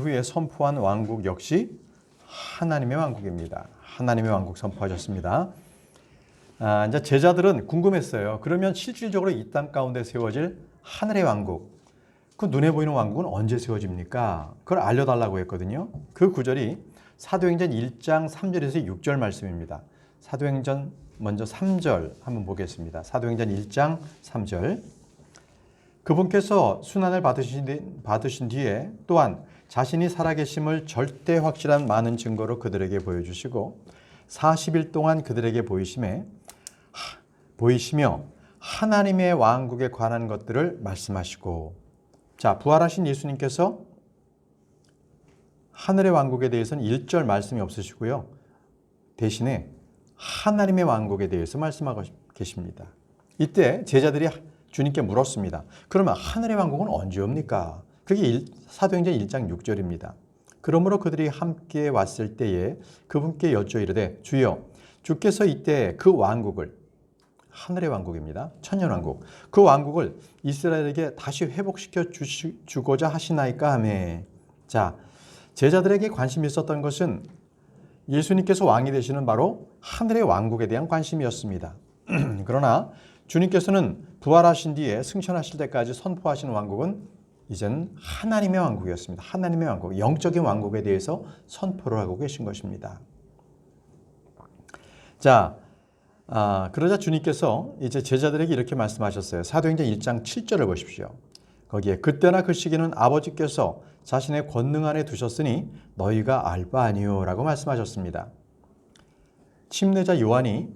후에 선포한 왕국 역시 하나님의 왕국입니다. 하나님의 왕국 선포하셨습니다. 이제 제자들은 궁금했어요. 그러면 실질적으로 이 땅 가운데 세워질 하늘의 왕국, 그 눈에 보이는 왕국은 언제 세워집니까? 그걸 알려달라고 했거든요. 그 구절이 사도행전 1장 3절에서 6절 말씀입니다. 사도행전 먼저 3절 한번 보겠습니다. 사도행전 1장 3절. 그분께서 순환을 받으신 뒤에 또한 자신이 살아계심을 절대 확실한 많은 증거로 그들에게 보여주시고 40일 동안 그들에게 보이시며 하나님의 왕국에 관한 것들을 말씀하시고, 자, 부활하신 예수님께서 하늘의 왕국에 대해서는 1절 말씀이 없으시고요. 대신에 하나님의 왕국에 대해서 말씀하고 계십니다. 이때 제자들이 주님께 물었습니다. 그러면 하늘의 왕국은 언제 옵니까? 그게 사도행전 1장 6절입니다. 그러므로 그들이 함께 왔을 때에 그분께 여쭈어 이르되 주여 주께서 이때 그 왕국을, 하늘의 왕국입니다. 천년왕국. 그 왕국을 이스라엘에게 다시 회복시켜 주고자 하시나이까 하매. 자, 제자들에게 관심이 있었던 것은 예수님께서 왕이 되시는 바로 하늘의 왕국에 대한 관심이었습니다. 그러나 주님께서는 부활하신 뒤에 승천하실 때까지 선포하신 왕국은 이제는 하나님의 왕국이었습니다. 하나님의 왕국, 영적인 왕국에 대해서 선포를 하고 계신 것입니다. 자, 그러자 주님께서 이제 제자들에게 이렇게 말씀하셨어요. 사도행전 1장 7절을 보십시오. 거기에 그때나 그 시기는 아버지께서 자신의 권능 안에 두셨으니 너희가 알 바 아니요 라고 말씀하셨습니다. 침례자 요한이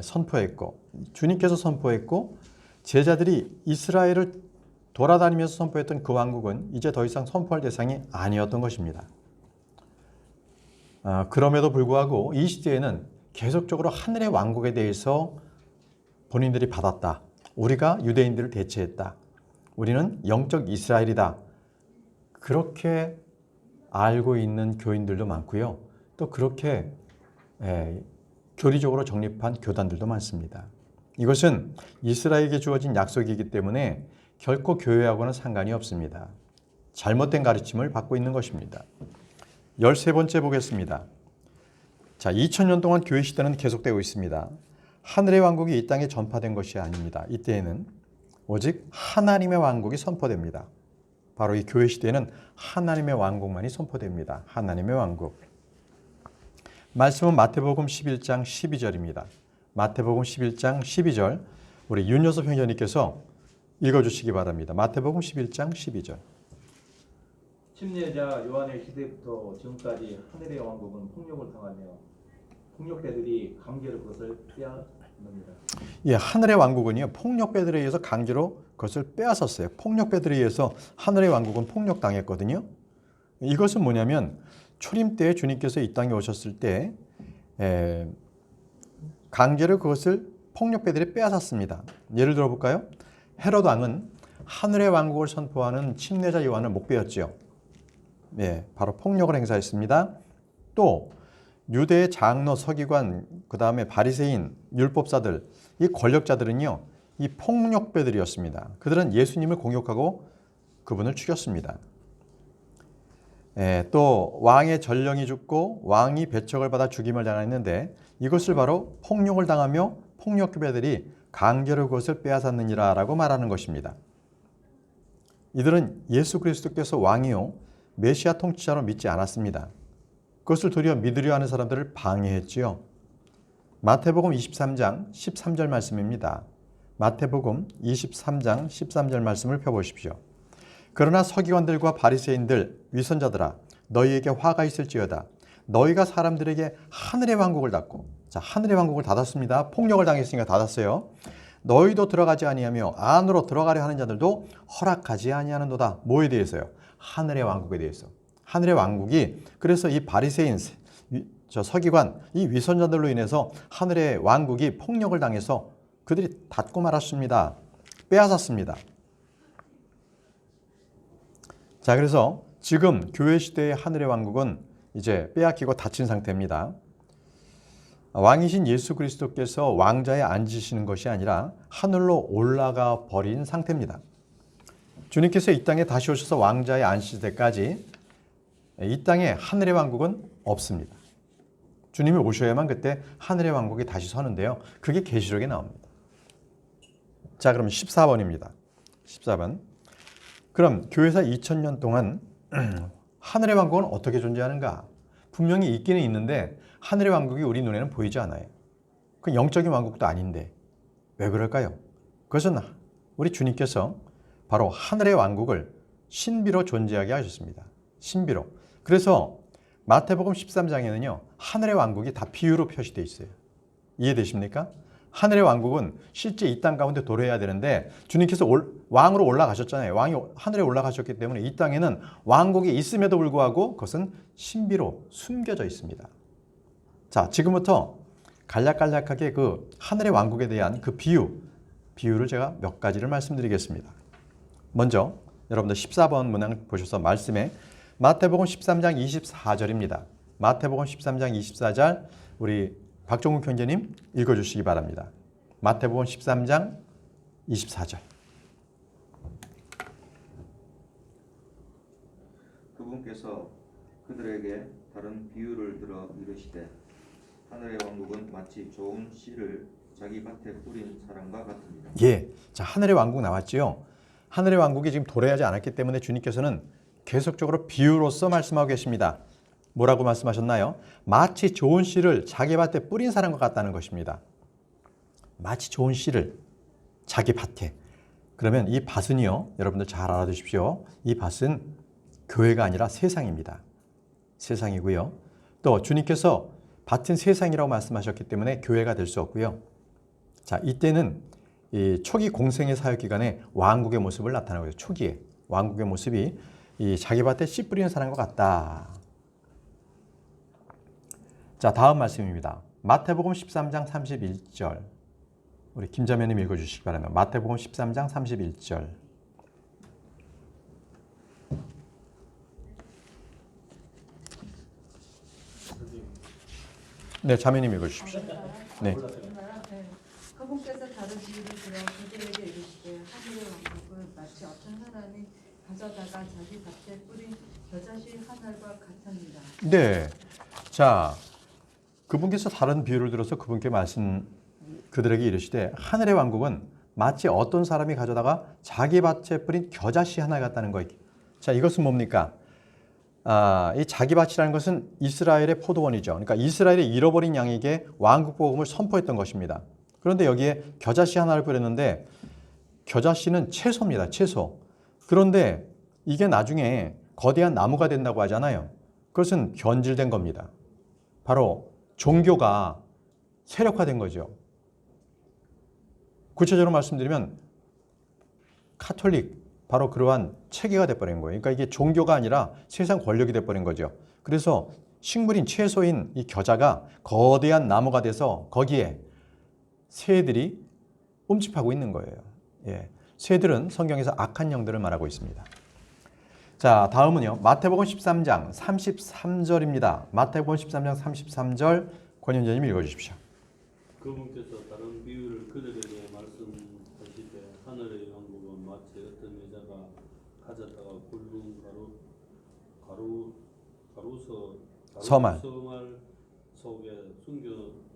선포했고, 주님께서 선포했고, 제자들이 이스라엘을 돌아다니면서 선포했던 그 왕국은 이제 더 이상 선포할 대상이 아니었던 것입니다. 그럼에도 불구하고 이 시대에는 계속적으로 하늘의 왕국에 대해서 본인들이 받았다. 우리가 유대인들을 대체했다. 우리는 영적 이스라엘이다. 그렇게 알고 있는 교인들도 많고요. 또 그렇게 교리적으로 정립한 교단들도 많습니다. 이것은 이스라엘에게 주어진 약속이기 때문에 결코 교회하고는 상관이 없습니다. 잘못된 가르침을 받고 있는 것입니다. 13번째 보겠습니다. 자, 2000년 동안 교회 시대는 계속되고 있습니다. 하늘의 왕국이 이 땅에 전파된 것이 아닙니다. 이때에는 오직 하나님의 왕국이 선포됩니다. 바로 이 교회 시대에는 하나님의 왕국만이 선포됩니다. 하나님의 왕국. 말씀은 마태복음 11장 12절입니다. 마태복음 11장 12절 우리 윤여섭 형제님께서 읽어주시기 바랍니다. 마태복음 11장 12절. 침례자 요한의 시대부터 지금까지 하늘의 왕국은 폭력을 당하며 폭력배들이 강제로 그것을 빼앗습니다. 예, 하늘의 왕국은요, 폭력배들에 의해서 강제로 그것을 빼앗았어요. 폭력배들에 의해서 하늘의 왕국은 폭력당했거든요. 이것은 뭐냐면 초림 때 주님께서 이 땅에 오셨을 때 강제로 그것을 폭력배들이 빼앗았습니다. 예를 들어 볼까요? 헤롯 왕은 하늘의 왕국을 선포하는 침례자 요한을 못 빼었지요. 예, 바로 폭력을 행사했습니다. 또 유대의 장로, 서기관, 그 다음에 바리새인, 율법사들, 이 권력자들은요, 이 폭력배들이었습니다. 그들은 예수님을 공격하고 그분을 죽였습니다. 또 왕의 전령이 죽고 왕이 배척을 받아 죽임을 당했는데 이것을 바로 폭력을 당하며 폭력배들이 강제로 그것을 빼앗았느니라 라고 말하는 것입니다. 이들은 예수 그리스도께서 왕이요 메시아 통치자로 믿지 않았습니다. 그것을 도리어 믿으려 하는 사람들을 방해했지요. 마태복음 23장 13절 말씀입니다. 마태복음 23장 13절 말씀을 펴보십시오. 그러나 서기관들과 바리새인들, 위선자들아 너희에게 화가 있을지어다. 너희가 사람들에게 하늘의 왕국을 닫고, 자, 하늘의 왕국을 닫았습니다. 폭력을 당했으니까 닫았어요. 너희도 들어가지 아니하며 안으로 들어가려 하는 자들도 허락하지 아니하는도다. 뭐에 대해서요? 하늘의 왕국에 대해서. 하늘의 왕국이, 그래서 이 바리새인, 저 서기관, 이 위선자들로 인해서 하늘의 왕국이 폭력을 당해서 그들이 닫고 말았습니다. 빼앗았습니다. 자, 그래서 지금 교회 시대의 하늘의 왕국은 이제 빼앗기고 닫힌 상태입니다. 왕이신 예수 그리스도께서 왕자에 앉으시는 것이 아니라 하늘로 올라가 버린 상태입니다. 주님께서 이 땅에 다시 오셔서 왕자에 앉으실 때까지 이 땅에 하늘의 왕국은 없습니다. 주님이 오셔야만 그때 하늘의 왕국이 다시 서는데요. 그게 계시록에 나옵니다. 자, 그럼 14번입니다. 14번. 그럼 교회사 2000년 동안 하늘의 왕국은 어떻게 존재하는가? 분명히 있기는 있는데 하늘의 왕국이 우리 눈에는 보이지 않아요. 그 영적인 왕국도 아닌데 왜 그럴까요? 그것은 우리 주님께서 바로 하늘의 왕국을 신비로 존재하게 하셨습니다. 신비로. 그래서 마태복음 13장에는요. 하늘의 왕국이 다 비유로 표시되어 있어요. 이해되십니까? 하늘의 왕국은 실제 이 땅 가운데 도래해야 되는데 주님께서 왕으로 올라가셨잖아요. 왕이 하늘에 올라가셨기 때문에 이 땅에는 왕국이 있음에도 불구하고 그것은 신비로 숨겨져 있습니다. 자, 지금부터 간략간략하게 그 하늘의 왕국에 대한 그 비유를 제가 몇 가지를 말씀드리겠습니다. 먼저 여러분들 14번 문항 보셔서 말씀에 마태복음 13장 24절입니다. 마태복음 13장 24절 우리 박종국 형제님 읽어주시기 바랍니다. 마태복음 13장 24절. 그분께서 그들에게 다른 비유를 들어 이르시되 하늘의 왕국은 마치 좋은 씨를 자기 밭에 뿌린 사람과 같습니다. 예, 자 하늘의 왕국 나왔지요. 하늘의 왕국이 지금 도래하지 않았기 때문에 주님께서는 계속적으로 비유로서 말씀하고 계십니다. 뭐라고 말씀하셨나요? 마치 좋은 씨를 자기 밭에 뿌린 사람과 같다는 것입니다. 마치 좋은 씨를 자기 밭에. 그러면 이 밭은요, 여러분들 잘 알아두십시오. 이 밭은 교회가 아니라 세상입니다. 세상이고요. 또 주님께서 밭은 세상이라고 말씀하셨기 때문에 교회가 될 수 없고요. 자, 이때는 이 초기 공생의 사역 기간에 왕국의 모습을 나타내고 있어요. 초기에 왕국의 모습이 이 자기 밭에 씨 뿌리는 사람과 같다. 자, 다음 말씀입니다. 마태복음 13장 31절. 우리 김자매님 읽어주시기 바랍니다. 마태복음 13장 31절. 네, 자매님 읽어주십시오. 네. 그분께서 다른 비유를 들어 그들에게 이르시되 하늘의 왕국은 마치 어떤 사람이 가져다가 자기 밭에 뿌린 겨자씨 하나과 같습니다. 네. 자, 그분께서 다른 비유를 들어서 그들에게 이르시되 하늘의 왕국은 마치 어떤 사람이 가져다가 자기 밭에 뿌린 겨자씨 하나 같다는 거예요. 자, 이것은 뭡니까? 이 자기 밭이라는 것은 이스라엘의 포도원이죠. 그러니까 이스라엘의 잃어버린 양에게 왕국 복음을 선포했던 것입니다. 그런데 여기에 겨자씨 하나를 뿌렸는데 겨자씨는 채소입니다. 채소. 그런데 이게 나중에 거대한 나무가 된다고 하잖아요. 그것은 변질된 겁니다. 바로 종교가 세력화된 거죠. 구체적으로 말씀드리면 카톨릭, 바로 그러한 체계가 돼버린 거예요. 그러니까 이게 종교가 아니라 세상 권력이 돼버린 거죠. 그래서 식물인 채소인 이 겨자가 거대한 나무가 돼서 거기에 새들이 움집하고 있는 거예요. 예. 새들은 성경에서 악한 영들을 말하고 있습니다. 자, 다음은요. 마태복음 13장 33절입니다. 마태복음 13장 33절 권현재님 읽어주십시오. 그분께서 다른 비유를 그들에게 말씀하시되 하늘의 왕국은 마치 어떤 여자가 가져다가 굵은 서말 속에 숨겨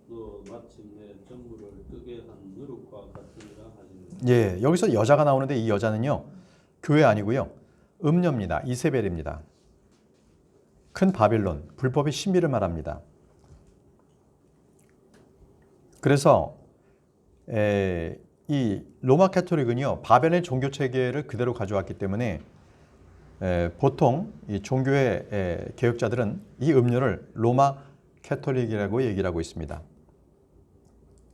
넣어 마침내 전부를 뜨게 한 누룩과 같으니라 하시니라. 예, 여기서 여자가 나오는데 이 여자는요. 교회 아니고요. 음녀입니다. 이세벨입니다. 큰 바빌론, 불법의 신비를 말합니다. 그래서 이 로마 카톨릭은요. 바벨의 종교 체계를 그대로 가져왔기 때문에 보통 이 종교의 개혁자들은 이 음료를 로마 카톨릭이라고 얘기를 하고 있습니다.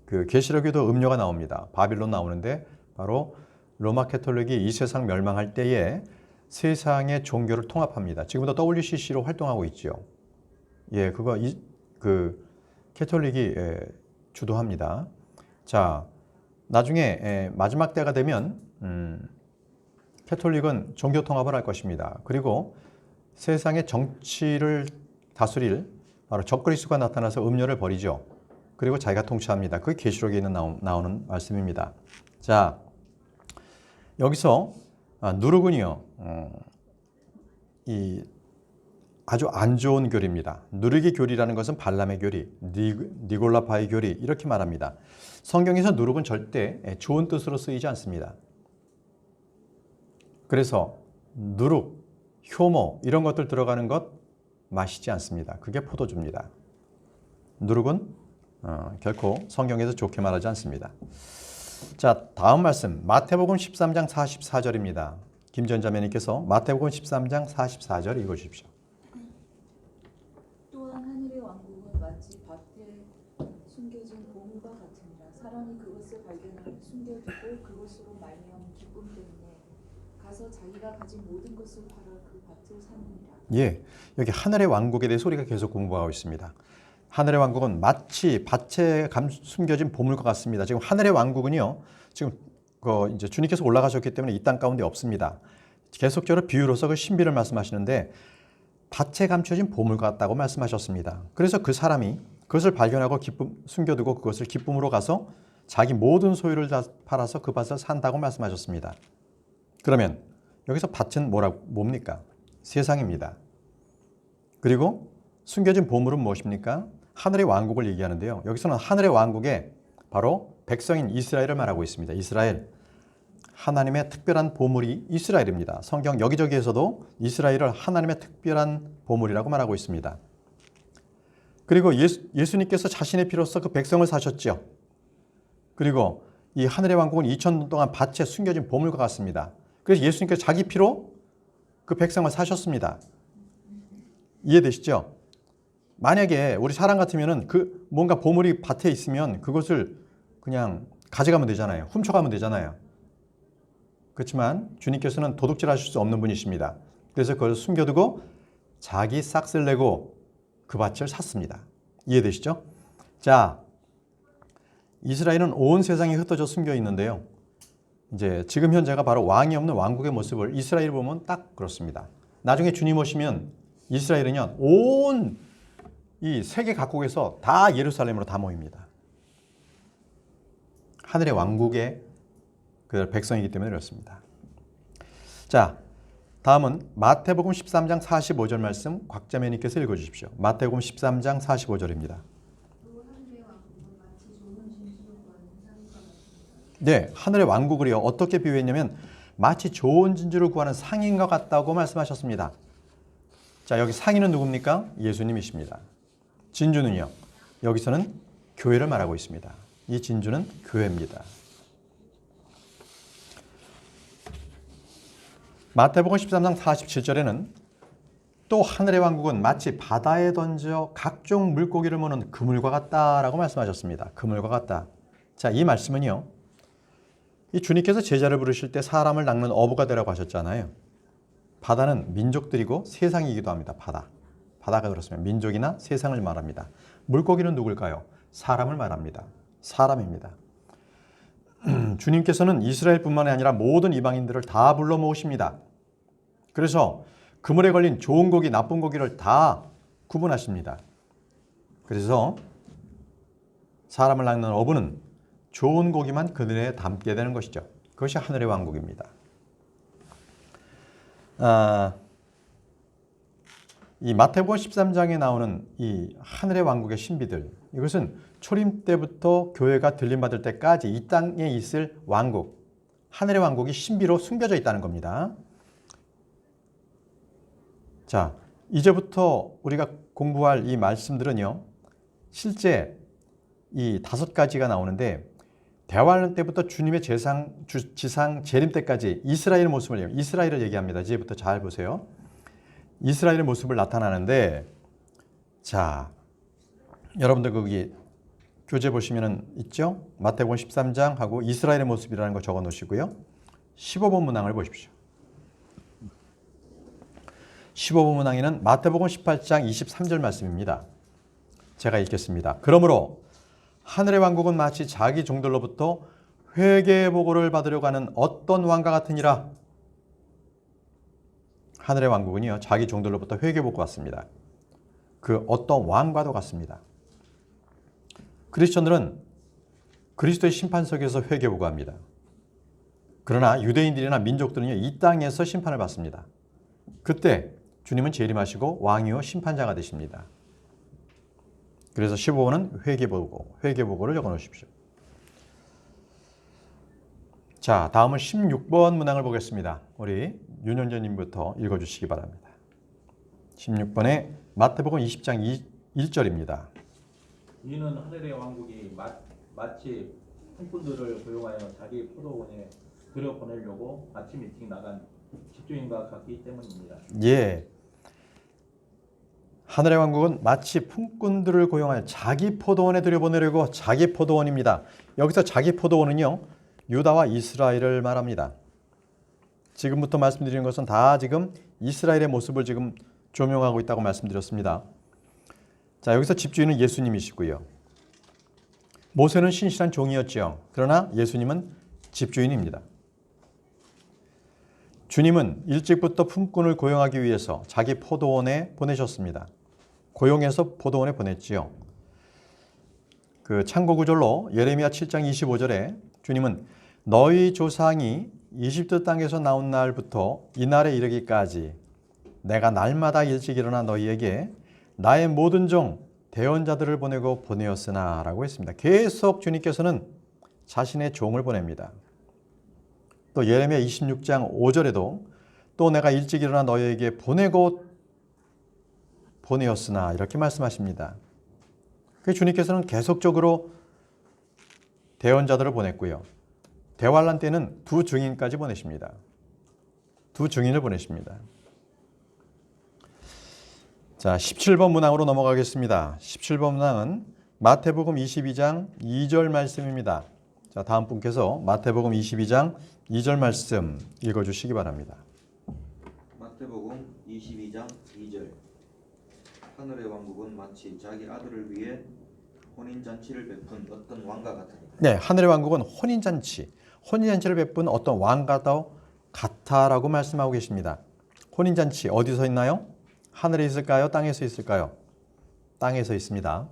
그 계시록에도 음료가 나옵니다. 바빌론 나오는데 바로 로마 카톨릭이 이 세상 멸망할 때에 세상의 종교를 통합합니다. 지금도 WCC로 활동하고 있죠. 예, 그 카톨릭이 주도합니다. 자, 나중에 마지막 때가 되면 카톨릭은 종교 통합을 할 것입니다. 그리고 세상의 정치를 다스릴 바로 적그리스도가 나타나서 음료를 버리죠. 그리고 자기가 통치합니다. 그게 계시록에 나오는 말씀입니다. 자, 여기서 누룩은요, 이 아주 안 좋은 교리입니다. 누르기 교리라는 것은 발람의 교리, 니골라파의 교리 이렇게 말합니다. 성경에서 누룩은 절대 좋은 뜻으로 쓰이지 않습니다. 그래서 누룩, 효모 이런 것들 들어가는 것 마시지 않습니다. 그게 포도주입니다. 누룩은 결코 성경에서 좋게 말하지 않습니다. 자, 다음 말씀 마태복음 13장 44절입니다. 김전 자매님께서 마태복음 13장 44절 읽어주십시오. 또한 하늘의 왕국은 마치 밭에 숨겨진 보물과 같으니라. 사람이 그것을 발견하여 숨겨두고 그것으로 말미암은 기쁨 때문에 가서 자기가 가진 모든 것을 팔아 그 밭을 사느니라. 예, 여기 하늘의 왕국에 대해서 우리가 계속 공부하고 있습니다. 하늘의 왕국은 마치 밭에 숨겨진 보물과 같습니다. 지금 하늘의 왕국은요, 지금 이제 주님께서 올라가셨기 때문에 이 땅 가운데 없습니다. 계속적으로 비유로서 그 신비를 말씀하시는데 밭에 감춰진 보물 같다고 말씀하셨습니다. 그래서 그 사람이 그것을 발견하고 숨겨두고 그것을 기쁨으로 가서 자기 모든 소유를 다 팔아서 그 밭을 산다고 말씀하셨습니다. 그러면 여기서 밭은 뭡니까? 세상입니다. 그리고 숨겨진 보물은 무엇입니까? 하늘의 왕국을 얘기하는데요. 여기서는 하늘의 왕국에 바로 백성인 이스라엘을 말하고 있습니다. 이스라엘. 하나님의 특별한 보물이 이스라엘입니다. 성경 여기저기에서도 이스라엘을 하나님의 특별한 보물이라고 말하고 있습니다. 그리고 예수님께서 자신의 피로써 그 백성을 사셨죠. 그리고 이 하늘의 왕국은 2000년 동안 밭에 숨겨진 보물과 같습니다. 그래서 예수님께서 자기 피로 그 백성을 사셨습니다. 이해되시죠? 만약에 우리 사람 같으면은 그 뭔가 보물이 밭에 있으면 그것을 그냥 가져가면 되잖아요. 훔쳐가면 되잖아요. 그렇지만 주님께서는 도둑질 하실 수 없는 분이십니다. 그래서 그걸 숨겨두고 자기 싹을 내고 그 밭을 샀습니다. 이해되시죠? 자, 이스라엘은 온 세상에 흩어져 숨겨 있는데요. 이제 지금 현재가 바로 왕이 없는 왕국의 모습을 이스라엘 보면 딱 그렇습니다. 나중에 주님 오시면 이스라엘은요, 온 이 세계 각국에서 다 예루살렘으로 다 모입니다. 하늘의 왕국의 그 백성이기 때문에 그렇습니다. 자, 다음은 마태복음 13장 45절 말씀 곽자매님께서 읽어주십시오. 마태복음 13장 45절입니다. 네, 하늘의 왕국을요 어떻게 비유했냐면 마치 좋은 진주를 구하는 상인과 같다고 말씀하셨습니다. 자, 여기 상인은 누굽니까? 예수님이십니다. 진주는요, 여기서는 교회를 말하고 있습니다. 이 진주는 교회입니다. 마태복음 13장 47절에는 또 하늘의 왕국은 마치 바다에 던져 각종 물고기를 모는 그물과 같다라고 말씀하셨습니다. 그물과 같다. 자, 이 말씀은요, 이 주님께서 제자를 부르실 때 사람을 낚는 어부가 되라고 하셨잖아요. 바다는 민족들이고 세상이기도 합니다. 바다가 그렇습니다. 민족이나 세상을 말합니다. 물고기는 누굴까요? 사람을 말합니다. 사람입니다. 주님께서는 이스라엘뿐만 아니라 모든 이방인들을 다 불러 모으십니다. 그래서 그물에 걸린 좋은 고기, 나쁜 고기를 다 구분하십니다. 그래서 사람을 낚는 어부는 좋은 고기만 그늘에 담게 되는 것이죠. 그것이 하늘의 왕국입니다. 이 마태복음 13장에 나오는 이 하늘의 왕국의 신비들, 이것은 초림 때부터 교회가 들림받을 때까지 이 땅에 있을 왕국, 하늘의 왕국이 신비로 숨겨져 있다는 겁니다. 자, 이제부터 우리가 공부할 이 말씀들은요, 실제 이 5가지가 나오는데 대환란 때부터 주님의 지상 재림 때까지 이스라엘 모습을 이스라엘을 얘기합니다. 이제부터 잘 보세요. 이스라엘의 모습을 나타나는데, 자, 여러분들 거기 교재 보시면은 있죠? 마태복음 13장하고 이스라엘의 모습이라는 거 적어 놓으시고요. 15번 문항을 보십시오. 15번 문항에는 마태복음 18장 23절 말씀입니다. 제가 읽겠습니다. 그러므로 하늘의 왕국은 마치 자기 종들로부터 회개의 보고를 받으려고 하는 어떤 왕과 같으니라. 하늘의 왕국은요, 자기 종들로부터 회개 보고 왔습니다. 그 어떤 왕과도 같습니다. 크리스천들은 그리스도의 심판석에서 회개 보고 합니다. 그러나 유대인들이나 민족들은요, 이 땅에서 심판을 받습니다. 그때 주님은 재림하시고 왕이요 심판자가 되십니다. 그래서 15번은 회개보고를 적어 놓으십시오. 자, 다음은 16번 문항을 보겠습니다. 우리 윤현전님부터 읽어주시기 바랍니다. 16번에 마태복음 20장 1절입니다. 이는 하늘의 왕국이 마치 품꾼들을 고용하여 자기 포도원에 들여보내려고 아침 일찍 나간 집주인과 같기 때문입니다. 예, 하늘의 왕국은 마치 품꾼들을 고용하여 자기 포도원에 들여보내려고 자기 포도원입니다. 여기서 자기 포도원은요, 유다와 이스라엘을 말합니다. 지금부터 말씀드리는 것은 다 지금 이스라엘의 모습을 지금 조명하고 있다고 말씀드렸습니다. 자, 여기서 집주인은 예수님이시고요. 모세는 신실한 종이었죠. 그러나 예수님은 집주인입니다. 주님은 일찍부터 품꾼을 고용하기 위해서 자기 포도원에 보내셨습니다. 고용해서 포도원에 보냈지요. 그 참고 구절로 예레미야 7장 25절에 주님은 너희 조상이 이집트 땅에서 나온 날부터 이날에 이르기까지 내가 날마다 일찍 일어나 너희에게 나의 모든 종 대언자들을 보내고 보내었으나 라고 했습니다. 계속 주님께서는 자신의 종을 보냅니다. 또 예레미야 26장 5절에도 또 내가 일찍 일어나 너희에게 보내고 보내었으나 이렇게 말씀하십니다. 그 주님께서는 계속적으로 대언자들을 보냈고요. 대환란 때는 두 증인까지 보내십니다. 두 증인을 보내십니다. 자, 17번 문항으로 넘어가겠습니다. 17번 문항은 마태복음 22장 2절 말씀입니다. 자, 다음 분께서 마태복음 22장 2절 말씀 읽어주시기 바랍니다. 마태복음 22장 2절 하늘의 왕국은 마치 자기 아들을 위해 혼인잔치를 베푼 어떤 왕과 같으니. 네, 하늘의 왕국은 혼인잔치를 베푼 어떤 왕과도 같아라고 말씀하고 계십니다. 혼인잔치 어디서 있나요? 하늘에 있을까요? 땅에서 있을까요? 땅에서 있습니다.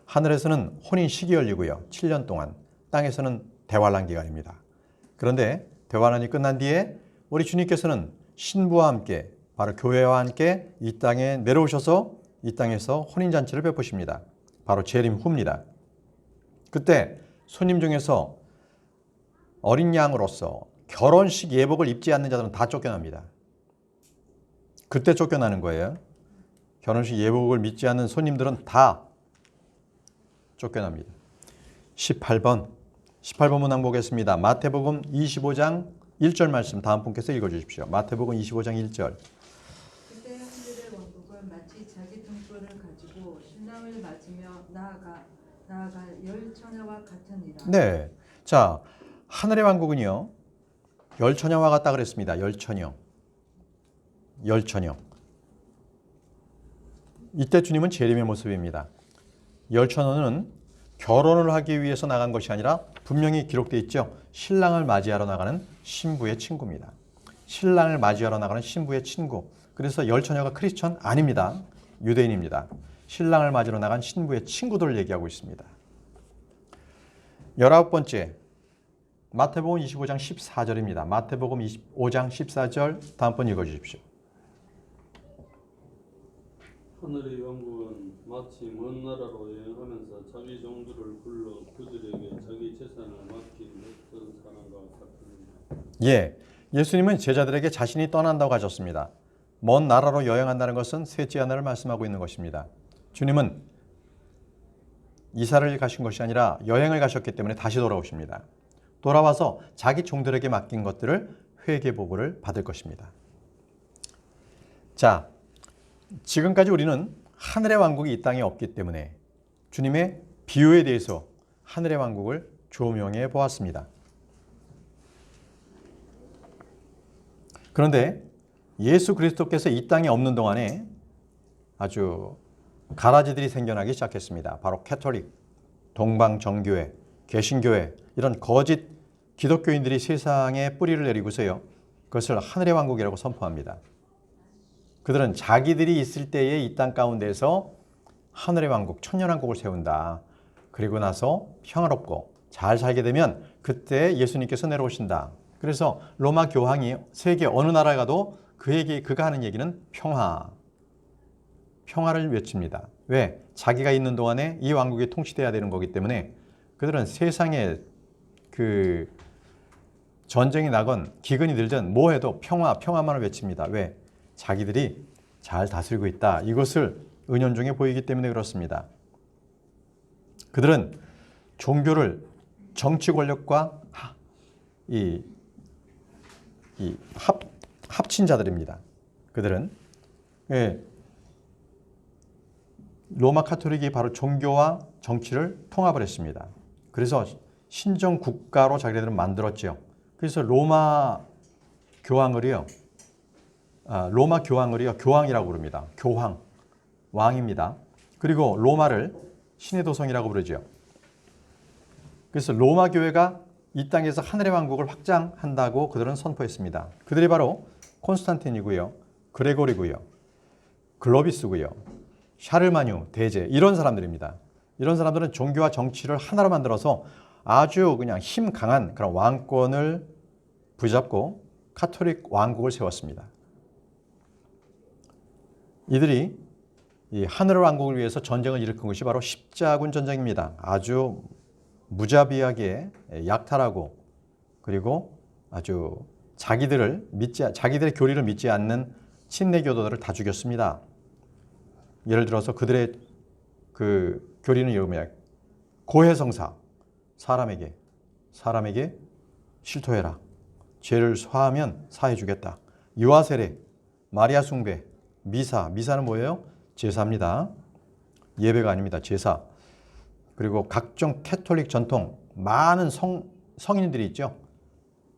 하늘에서는 혼인 식이 열리고요. 7년 동안. 땅에서는 대환란 기간입니다. 그런데 대환란이 끝난 뒤에 우리 주님께서는 신부와 함께 바로 교회와 함께 이 땅에 내려오셔서 이 땅에서 혼인잔치를 베푸십니다. 바로 재림 후입니다. 그때 손님 중에서 어린 양으로서 결혼식 예복을 입지 않는 자들은 다 쫓겨납니다. 그때 쫓겨나는 거예요. 결혼식 예복을 믿지 않는 손님들은 다 쫓겨납니다. 18번 문항 보겠습니다. 마태복음 25장 1절 말씀 다음 분께서 읽어주십시오. 마태복음 25장 1절. 그때 하늘의 왕국은 마치 자기 등불을 가지고 신랑을 맞으며 나아가 열 처녀와 같으니라. 네, 자, 하늘의 왕국은요 열 처녀와 같다 그랬습니다. 열 처녀. 이때 주님은 재림의 모습입니다. 열 처녀는 결혼을 하기 위해서 나간 것이 아니라 분명히 기록되어 있죠. 신랑을 맞이하러 나가는 신부의 친구입니다. 신랑을 맞이하러 나가는 신부의 친구. 그래서 열 처녀가 크리스천 아닙니다. 유대인입니다. 신랑을 맞이하러 나간 신부의 친구들을 얘기하고 있습니다. 19번째 마태복음 25장 14절입니다. 마태복음 25장 14절 다음 번 읽어주십시오. 하늘의 왕국은 마치 먼 나라로 여행하면서 자기 종들을 불러 그들에게 자기 재산을 맡긴 어떤 사람과 같으니라. 예, 예수님은 제자들에게 자신이 떠난다고 하셨습니다. 먼 나라로 여행한다는 것은 셋째 하나를 말씀하고 있는 것입니다. 주님은 이사를 가신 것이 아니라 여행을 가셨기 때문에 다시 돌아오십니다. 돌아와서 자기 종들에게 맡긴 것들을 회개보고를 받을 것입니다. 자, 지금까지 우리는 하늘의 왕국이 이 땅에 없기 때문에 주님의 비유에 대해서 하늘의 왕국을 조명해 보았습니다. 그런데 예수 그리스도께서 이 땅에 없는 동안에 아주 가라지들이 생겨나기 시작했습니다. 바로 캐톨릭, 동방정교회, 개신교회 이런 거짓 기독교인들이 세상에 뿌리를 내리고서요. 그것을 하늘의 왕국이라고 선포합니다. 그들은 자기들이 있을 때에 이 땅 가운데서 하늘의 왕국, 천년왕국을 세운다. 그리고 나서 평화롭고 잘 살게 되면 그때 예수님께서 내려오신다. 그래서 로마 교황이 세계 어느 나라에 가도 그가 하는 얘기는 평화를 외칩니다. 왜? 자기가 있는 동안에 이 왕국이 통치돼야 되는 거기 때문에 그들은 세상에 그 전쟁이 나건 기근이 들든 뭐 해도 평화만을 외칩니다. 왜? 자기들이 잘 다스리고 있다. 이것을 은연중에 보이기 때문에 그렇습니다. 그들은 종교를 정치 권력과 합친 자들입니다. 그들은 로마 카톨릭이 바로 종교와 정치를 통합을 했습니다. 그래서 신정 국가로 자기들은 만들었죠. 그래서 로마 교황을요 교황이라고 부릅니다. 교황, 왕입니다. 그리고 로마를 신의 도성이라고 부르죠. 그래서 로마 교회가 이 땅에서 하늘의 왕국을 확장한다고 그들은 선포했습니다. 그들이 바로 콘스탄틴이고요, 그레고리고요, 글로비스고요, 샤르마뉴 대제, 이런 사람들입니다. 이런 사람들은 종교와 정치를 하나로 만들어서 아주 그냥 힘 강한 그런 왕권을 부잡고 카톨릭 왕국을 세웠습니다. 이들이 이 하늘 왕국을 위해서 전쟁을 일으킨 것이 바로 십자군 전쟁입니다. 아주 무자비하게 약탈하고 그리고 아주 자기들의 교리를 믿지 않는 침례 교도들을 다 죽였습니다. 예를 들어서 그들의 그 교리는 이러면 고해성사, 사람에게 실토해라. 죄를 사하면 사해 주겠다. 유아세례, 마리아 숭배, 미사는 뭐예요? 제사입니다. 예배가 아닙니다. 제사. 그리고 각종 캐톨릭 전통, 많은 성인들이 있죠.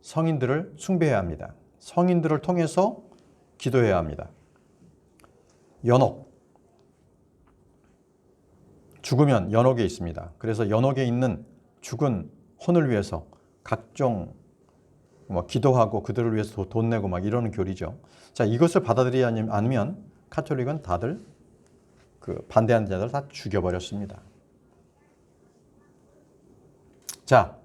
성인들을 숭배해야 합니다. 성인들을 통해서 기도해야 합니다. 연옥. 죽으면 연옥에 있습니다. 그래서 연옥에 있는 죽은 혼을 위해서 각종 기도하고 그들을 위해서 돈 내고 막 이러는 교리죠. 자, 이것을 받아들이지 않으면 카톨릭은 다들 반대하는 자들 다 죽여버렸습니다. 자,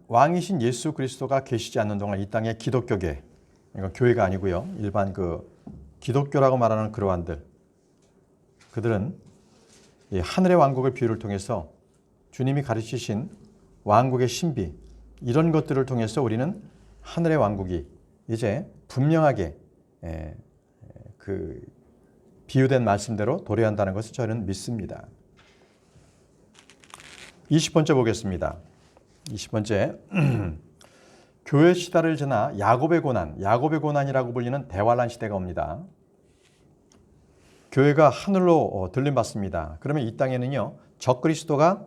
왕이신 예수 그리스도가 계시지 않는 동안 이 땅에 기독교계, 이건 교회가 아니고요, 일반 기독교라고 말하는 그러한들, 그들은 이 하늘의 왕국의 비유를 통해서 주님이 가르치신 왕국의 신비, 이런 것들을 통해서 우리는 하늘의 왕국이 이제 분명하게 그 비유된 말씀대로 도래한다는 것을 저는 믿습니다. 20번째 보겠습니다. 20번째 교회 시대를 지나 야곱의 고난이라고 불리는 대환란 시대가 옵니다. 교회가 하늘로 들림받습니다. 그러면 이 땅에는요, 적그리스도가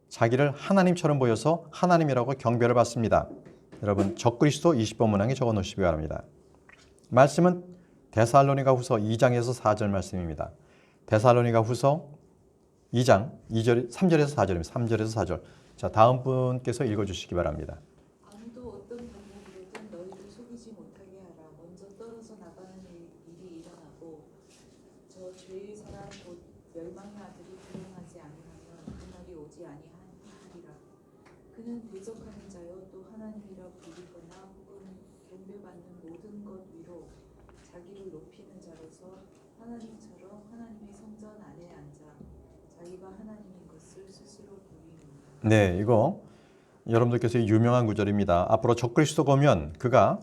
자기를 하나님처럼 보여서 하나님이라고 경배를 받습니다. 여러분, 적그리스도 20번 문항에 적어 놓으시기 바랍니다. 말씀은 데살로니가 후서 2장에서 4절 말씀입니다. 데살로니가 후서 2장 3절에서 4절입니다. 3절에서 4절. 자, 다음 분께서 읽어주시기 바랍니다. 아무도 어떤 방법으로든 너희를 속이지 못하게 하라. 먼저 떨어져 나가는 일이 일어나고 저 죄의 사람 곧 멸망의 아들이 불행하지 아니하면 그날이 오지 아니하리라. 그는 대적하는 자여 또 하나님이라 불리거나 혹은 경배받는 모든 것 위로 자기를 높이는 자로서 하나님처럼 하나님의 성전 안에 앉아 자기가 하나님인 것을 스스로 보이는다. 네, 이거 여러분들께서 유명한 구절입니다. 앞으로 적그리스도가 오면 그가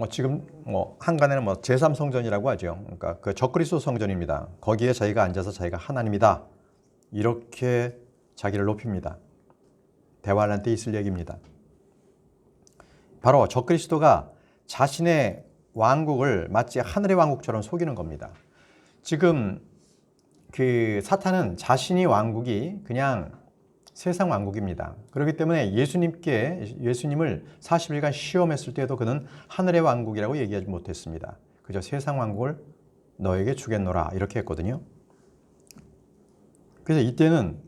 지금 한간에는 제3성전이라고 하죠. 그러니까 그 적그리스도 성전입니다. 거기에 자기가 앉아서 자기가 하나님이다, 이렇게 자기를 높입니다. 대환란 때 있을 얘기입니다. 바로 적그리스도가 자신의 왕국을 마치 하늘의 왕국처럼 속이는 겁니다. 지금 그 사탄은 자신이 왕국이 그냥 세상 왕국입니다. 그렇기 때문에 예수님을 40일간 시험했을 때도 그는 하늘의 왕국이라고 얘기하지 못했습니다. 그저 세상 왕국을 너에게 주겠노라, 이렇게 했거든요. 그래서 이때는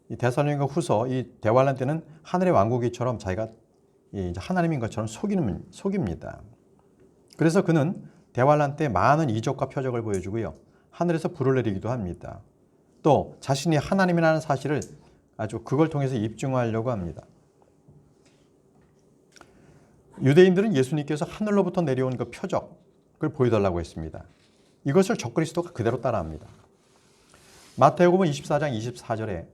이 데살로니가 후서 이 대환란 때는 하늘의 왕국이처럼 자기가 이제 하나님인 것처럼 속입니다. 그래서 그는 대환란 때 많은 이적과 표적을 보여주고요, 하늘에서 불을 내리기도 합니다. 또 자신이 하나님이라는 사실을 아주 그걸 통해서 입증하려고 합니다. 유대인들은 예수님께서 하늘로부터 내려온 그 표적을 보여달라고 했습니다. 이것을 적그리스도가 그대로 따라합니다. 마태복음 24장 24절에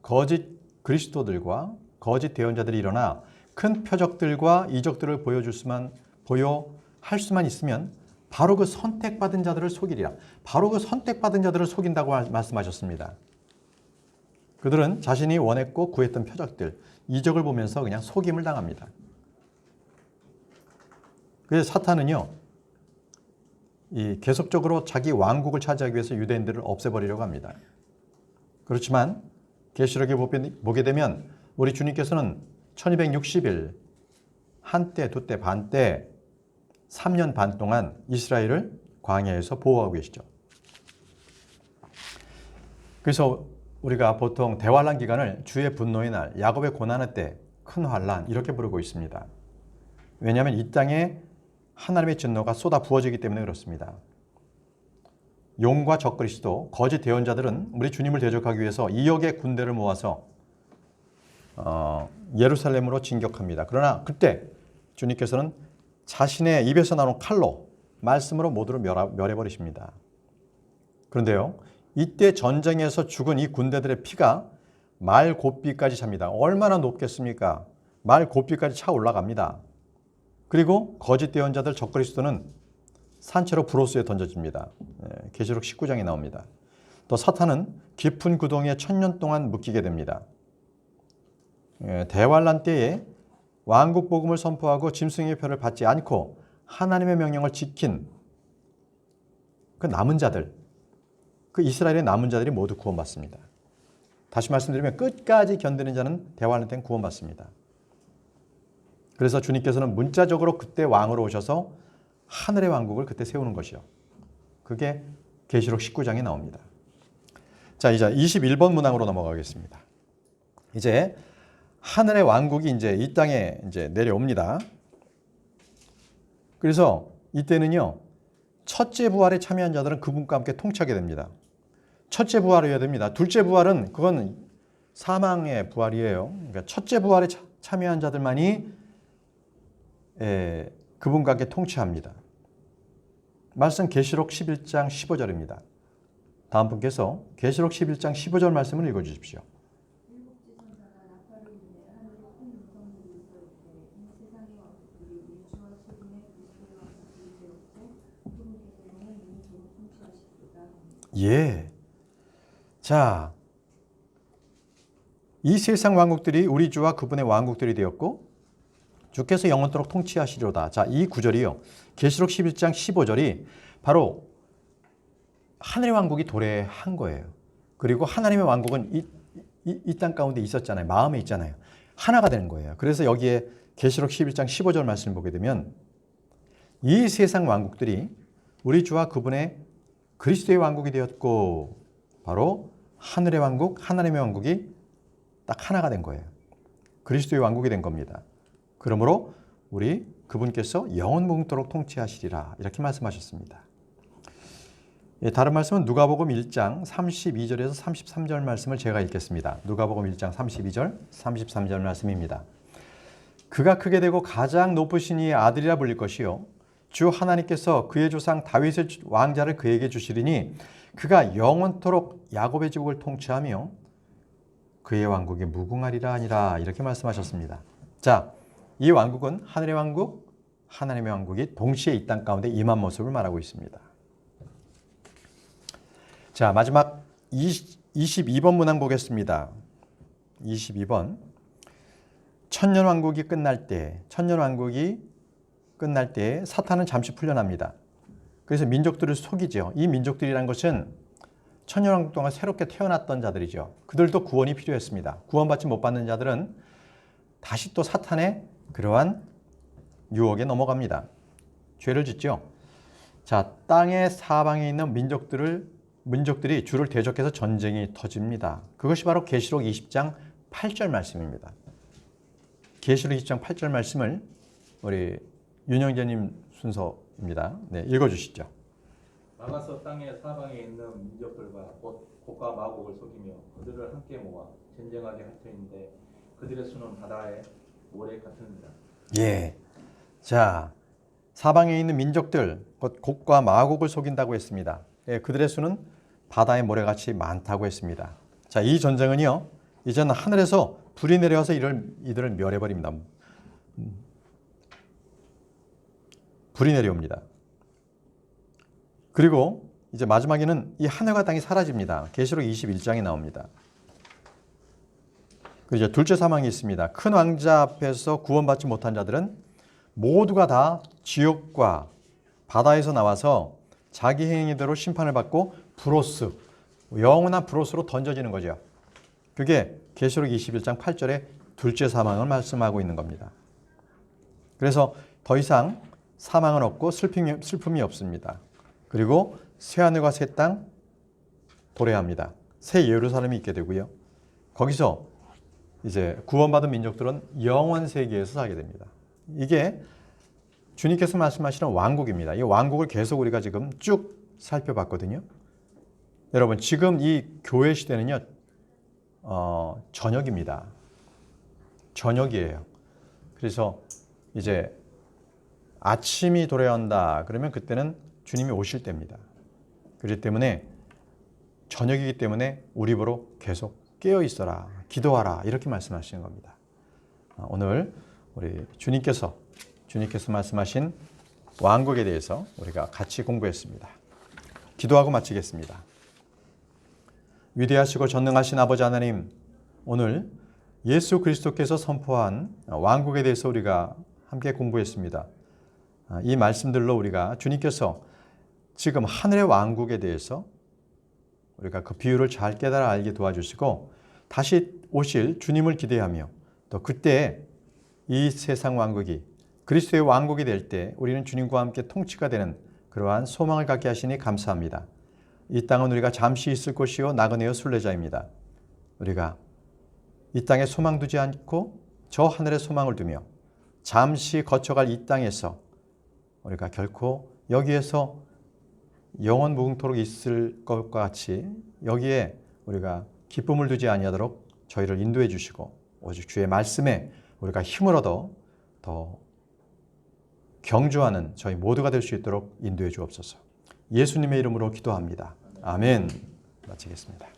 거짓 그리스도들과 거짓 대언자들이 일어나 큰 표적들과 이적들을 보여할 수만 있으면 바로 그 선택받은 자들을 속이리라. 바로 그 선택받은 자들을 속인다고 말씀하셨습니다. 그들은 자신이 원했고 구했던 표적들, 이적을 보면서 그냥 속임을 당합니다. 그래서 사탄은요, 계속적으로 자기 왕국을 차지하기 위해서 유대인들을 없애버리려고 합니다. 그렇지만 계시록에 보게 되면 우리 주님께서는 1260일, 한때, 두때, 반때, 3년 반 동안 이스라엘을 광야에서 보호하고 계시죠. 그래서 우리가 보통 대환란 기간을 주의 분노의 날, 야곱의 고난의 때, 큰 환란 이렇게 부르고 있습니다. 왜냐하면 이 땅에 하나님의 진노가 쏟아 부어지기 때문에 그렇습니다. 용과 적그리스도, 거짓 대언자들은 우리 주님을 대적하기 위해서 2억의 군대를 모아서 예루살렘으로 진격합니다. 그러나 그때 주님께서는 자신의 입에서 나오는 칼로, 말씀으로 모두를 멸해버리십니다. 그런데요, 이때 전쟁에서 죽은 이 군대들의 피가 말 곱비까지 찹니다. 얼마나 높겠습니까? 말 곱비까지 차 올라갑니다. 그리고 거짓 대언자들 적그리스도는 산채로 브로스에 던져집니다. 계시록 19장에 나옵니다. 또 사탄은 깊은 구덩이에 1000년 동안 묶이게 됩니다. 대환란 때에 왕국 복음을 선포하고 짐승의 표를 받지 않고 하나님의 명령을 지킨 그 남은 자들, 그 이스라엘의 남은 자들이 모두 구원받습니다. 다시 말씀드리면 끝까지 견디는 자는 대환란 때는 구원받습니다. 그래서 주님께서는 문자적으로 그때 왕으로 오셔서 하늘의 왕국을 그때 세우는 것이요. 그게 계시록 19장에 나옵니다. 자, 이제 21번 문항으로 넘어가겠습니다. 이제 하늘의 왕국이 이제 이 땅에 이제 내려옵니다. 그래서 이때는요, 첫째 부활에 참여한 자들은 그분과 함께 통치하게 됩니다. 첫째 부활이어야 됩니다. 둘째 부활은 그건 사망의 부활이에요. 그러니까 첫째 부활에 참여한 자들만이 그분과 함께 통치합니다. 말씀 계시록 11장 15절입니다. 다음 분께서 계시록 11장 15절 말씀을 읽어 주십시오. 예. 자, 이 세상 왕국들이 우리 주와 그분의 왕국들이 되었고 주께서 영원토록 통치하시리로다. 자, 이 구절이요. 계시록 11장 15절이 바로 하늘의 왕국이 도래한 거예요. 그리고 하나님의 왕국은 이 땅 가운데 있었잖아요. 마음에 있잖아요. 하나가 되는 거예요. 그래서 여기에 계시록 11장 15절 말씀을 보게 되면 이 세상 왕국들이 우리 주와 그분의 그리스도의 왕국이 되었고 바로 하늘의 왕국, 하나님의 왕국이 딱 하나가 된 거예요. 그리스도의 왕국이 된 겁니다. 그러므로 우리 그분께서 영원무궁토록 통치하시리라 이렇게 말씀하셨습니다. 다른 말씀은 누가복음 1장 32절에서 33절 말씀을 제가 읽겠습니다. 누가복음 1장 32절, 33절 말씀입니다. 그가 크게 되고 가장 높으신 이의 아들이라 불릴 것이요 주 하나님께서 그의 조상 다윗의 왕자를 그에게 주시리니 그가 영원토록 야곱의 지국을 통치하며 그의 왕국이 무궁하리라 하니라 이렇게 말씀하셨습니다. 자, 이 왕국은 하늘의 왕국, 하나님의 왕국이 동시에 이 땅 가운데 임한 모습을 말하고 있습니다. 자, 마지막 22번 문항 보겠습니다. 22번. 천년왕국이 끝날 때 사탄은 잠시 풀려납니다. 그래서 민족들을 속이죠. 이 민족들이란 것은 천년왕국 동안 새롭게 태어났던 자들이죠. 그들도 구원이 필요했습니다. 구원받지 못 받는 자들은 다시 또 사탄의 그러한 유혹에 넘어갑니다. 죄를 짓죠. 자, 땅의 사방에 있는 민족들이 주를 대적해서 전쟁이 터집니다. 그것이 바로 계시록 20장 8절 말씀입니다. 계시록 20장 8절 말씀을 우리 윤영재님 순서입니다. 네, 읽어주시죠. 나가서 땅의 사방에 있는 민족들과 곡과 마곡을 속이며 그들을 함께 모아 전쟁하게 할 터인데 그들의 수는 바다의 모래 같으니라. 예. 자, 사방에 있는 민족들, 곧 곡과 마곡을 속인다고 했습니다. 예, 그들의 수는 바다의 모래같이 많다고 했습니다. 자, 이 전쟁은요, 이제는 하늘에서 불이 내려와서 이들을 멸해버립니다. 불이 내려옵니다. 그리고 이제 마지막에는 이 하늘과 땅이 사라집니다. 계시록 21장에 나옵니다. 그리고 이제 둘째 사망이 있습니다. 큰 왕자 앞에서 구원받지 못한 자들은 모두가 다 지옥과 바다에서 나와서 자기 행위대로 심판을 받고 브로스, 영원한 브로스로 던져지는 거죠. 그게 계시록 21장 8절에 둘째 사망을 말씀하고 있는 겁니다. 그래서 더 이상 사망은 없고 슬픔이 없습니다. 그리고 새하늘과 새 땅 도래합니다. 새 예루살렘이 있게 되고요. 거기서 이제 구원받은 민족들은 영원 세계에서 살게 됩니다. 이게 주님께서 말씀하시는 왕국입니다. 이 왕국을 계속 우리가 지금 쭉 살펴봤거든요. 여러분, 지금 이 교회 시대는요, 저녁입니다. 저녁이에요. 그래서 이제 아침이 도래한다 그러면 그때는 주님이 오실 때입니다. 그렇기 때문에 저녁이기 때문에 우리 보러 계속 깨어 있어라, 기도하라 이렇게 말씀하시는 겁니다. 오늘 우리 주님께서 말씀하신 왕국에 대해서 우리가 같이 공부했습니다. 기도하고 마치겠습니다. 위대하시고 전능하신 아버지 하나님, 오늘 예수 그리스도께서 선포한 왕국에 대해서 우리가 함께 공부했습니다. 이 말씀들로 우리가 주님께서 지금 하늘의 왕국에 대해서 우리가 그 비유를 잘 깨달아 알게 도와주시고 다시 오실 주님을 기대하며 또 그때 이 세상 왕국이 그리스도의 왕국이 될 때 우리는 주님과 함께 통치가 되는 그러한 소망을 갖게 하시니 감사합니다. 이 땅은 우리가 잠시 있을 곳이요 나그네요 순례자입니다. 우리가 이 땅에 소망 두지 않고 저 하늘에 소망을 두며 잠시 거쳐갈 이 땅에서 우리가 결코 여기에서 영원 무궁토록 있을 것과 같이 여기에 우리가 기쁨을 두지 아니하도록 저희를 인도해 주시고 오직 주의 말씀에 우리가 힘을 얻어 더 경주하는 저희 모두가 될 수 있도록 인도해 주옵소서. 예수님의 이름으로 기도합니다. 아멘. 마치겠습니다.